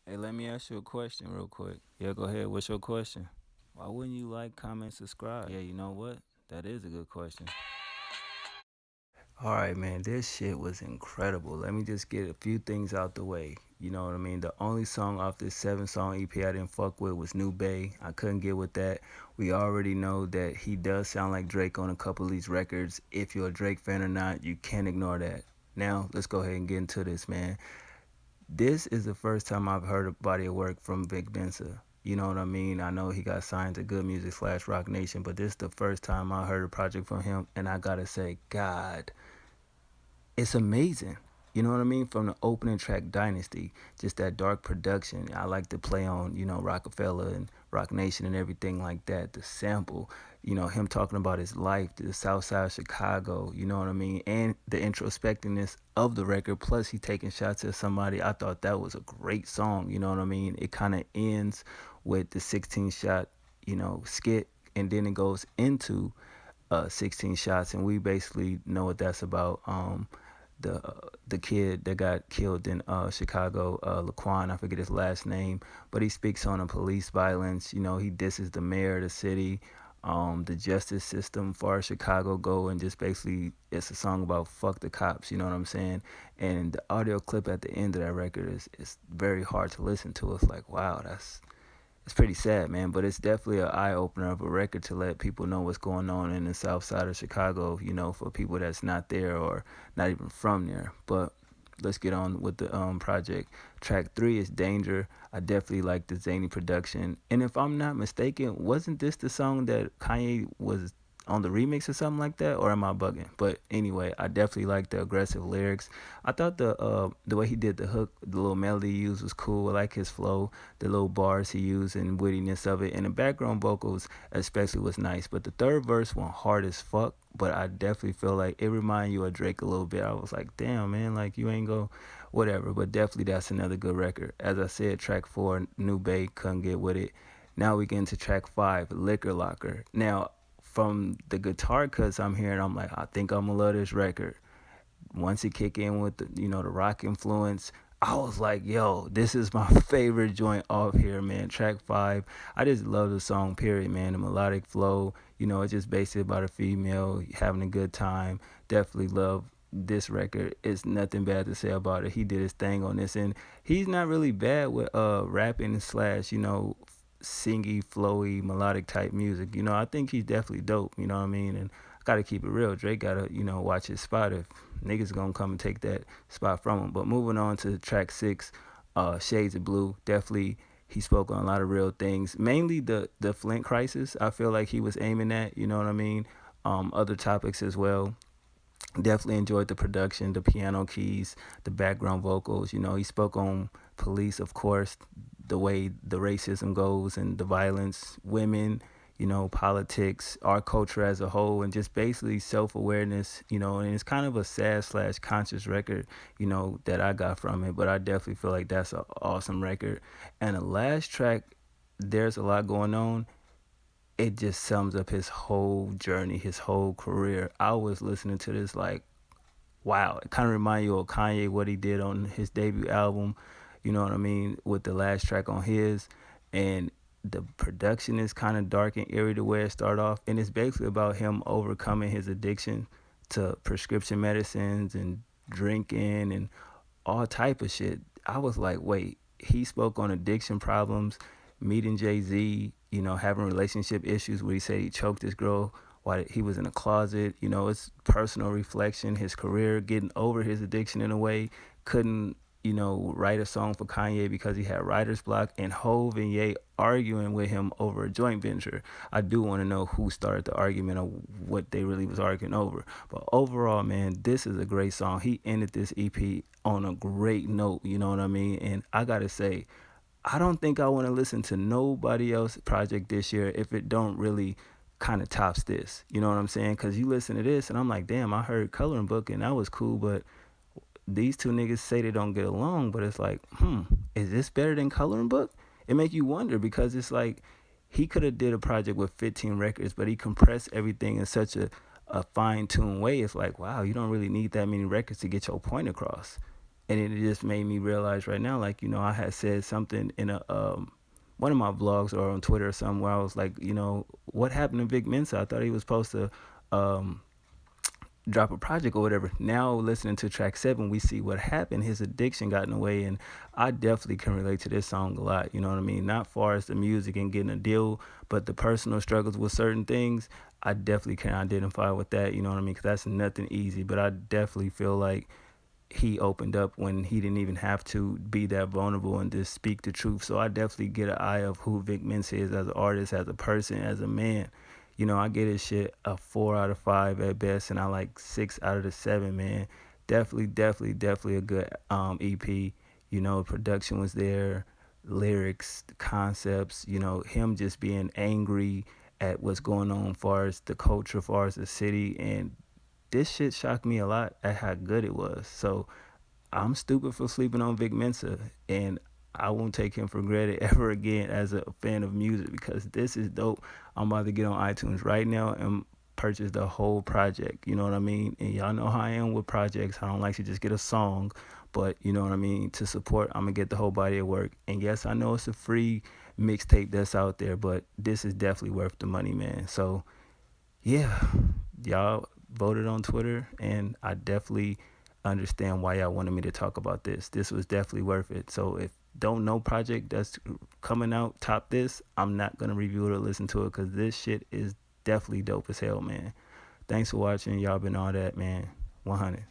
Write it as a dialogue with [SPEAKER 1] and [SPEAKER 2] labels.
[SPEAKER 1] Hey, let me ask you a question real quick. Yeah, go ahead. What's your question? Why wouldn't you like, comment, subscribe? Yeah, you know what? That is a good question. All right, man, this shit was incredible. Let me just get a few things out the way. You know what I mean? The only song off this 7 song EP I didn't fuck with was New Bay. I couldn't get with that. We already know that he does sound like Drake on a couple of these records. If you're a Drake fan or not, you can't ignore that. Now, let's go ahead and get into this, man. This is the first time I've heard a body of work from Vic Mensa. You know what I mean? I know he got signed to Good Music / Rock Nation, but this is the first time I heard a project from him, and I gotta say, God, it's amazing. You know what I mean? From the opening track Dynasty, just that dark production. I like to play on, Rockefeller and Rock Nation and everything like that. The sample, him talking about his life, the South Side of Chicago, you know what I mean? And the introspectiveness of the record, plus he taking shots at somebody. I thought that was a great song, you know what I mean? It kind of ends with the 16 shot, skit, and then it goes into 16 shots, and we basically know what that's about. The kid that got killed in Chicago, Laquan, I forget his last name, but he speaks on the police violence. He disses the mayor of the city, the justice system far as Chicago go, and just basically it's a song about fuck the cops. You know what I'm saying? And the audio clip at the end of that record is very hard to listen to. It's like, wow, it's pretty sad, man, but it's definitely an eye opener of a record to let people know what's going on in the South Side of Chicago. For people that's not there or not even from there. But let's get on with the project. Track 3 is Danger. I definitely like the zany production. And if I'm not mistaken, wasn't this the song that Kanye was on the remix or something like that, or am I bugging? But anyway, I definitely like the aggressive lyrics. I thought the way he did the hook, the little melody he used was cool. I like his flow, the little bars he used, and wittiness of it, and the background vocals especially was nice. But the third verse went hard as fuck. But I definitely feel like it reminded you of Drake a little bit. I was like, damn, man, like you ain't go, whatever. But definitely that's another good record. As I said, track 4, New Bay, couldn't get with it. Now we get into track 5, Liquor Locker. Now, from the guitar cuts I'm hearing, I'm like, I think I'm gonna love this record. Once it kick in with the rock influence, I was like, yo, this is my favorite joint off here, man. Track 5, I just love the song, period, man. The melodic flow, it's just basically about a female having a good time. Definitely love this record. It's nothing bad to say about it. He did his thing on this, and he's not really bad with rapping slash, singy, flowy, melodic type music. I think he's definitely dope, you know what I mean? And I gotta keep it real. Drake gotta, watch his spot if niggas gonna come and take that spot from him. But moving on to track 6, Shades of Blue. Definitely he spoke on a lot of real things. Mainly the Flint crisis. I feel like he was aiming at, you know what I mean? Other topics as well. Definitely enjoyed the production, the piano keys, the background vocals. He spoke on police, of course, the way the racism goes and the violence, women, politics, our culture as a whole, and just basically self-awareness, and it's kind of a sad slash conscious record, that I got from it, but I definitely feel like that's an awesome record. And the last track, There's a Lot Going On, it just sums up his whole journey, his whole career. I was listening to this like, wow, it kind of reminds you of Kanye, what he did on his debut album, you know what I mean, with the last track on his. And the production is kind of dark and eerie the way it started off. And it's basically about him overcoming his addiction to prescription medicines and drinking and all type of shit. I was like, wait, he spoke on addiction problems, meeting Jay-Z, having relationship issues where he said he choked his girl while he was in a closet. It's personal reflection, his career, getting over his addiction in a way. Couldn't, write a song for Kanye because he had writer's block, and Hove and Ye arguing with him over a joint venture. I do want to know who started the argument of what they really was arguing over. But overall, man, this is a great song. He ended this EP on a great note, you know what I mean? And I got to say, I don't think I want to listen to nobody else's project this year if it don't really kind of tops this. You know what I'm saying? Because you listen to this and I'm like, damn, I heard Coloring Book and that was cool, but these two niggas say they don't get along, but it's like, is this better than Coloring Book? It make you wonder, because it's like he could have did a project with 15 records, but he compressed everything in such a fine-tuned way. It's like, wow, you don't really need that many records to get your point across. and it just made me realize right now, like, I had said something in a one of my vlogs or on Twitter or something where I was like, what happened to Vic Mensa? I thought he was supposed to um, drop a project or whatever. Now listening to track 7, we see what happened. His addiction got in the way, and I definitely can relate to this song a lot. You know what I mean? Not far as the music and getting a deal, but the personal struggles with certain things. I definitely can identify with that. You know what I mean? Because that's nothing easy. But I definitely feel like he opened up when he didn't even have to be that vulnerable and just speak the truth. So I definitely get an eye of who Vic Mensa is as an artist, as a person, as a man. I get his shit a 4 out of 5 at best, and I like 6 out of the 7, man. Definitely, definitely, definitely a good EP. Production was there, lyrics, concepts. Him just being angry at what's going on, as far as the culture, as far as the city, and this shit shocked me a lot at how good it was. So I'm stupid for sleeping on Vic Mensa, and I won't take him for granted ever again as a fan of music, because this is dope. I'm about to get on iTunes right now and purchase the whole project. You know what I mean? And y'all know how I am with projects. I don't like to just get a song, but you know what I mean? To support, I'm gonna get the whole body of work. And yes, I know it's a free mixtape that's out there, but this is definitely worth the money, man. So yeah, y'all voted on Twitter, and I definitely understand why y'all wanted me to talk about this. This was definitely worth it. So if don't know project that's coming out top this, I'm not gonna review it or listen to it, because this shit is definitely dope as hell, man. Thanks for watching. Y'all been all that, man. 100.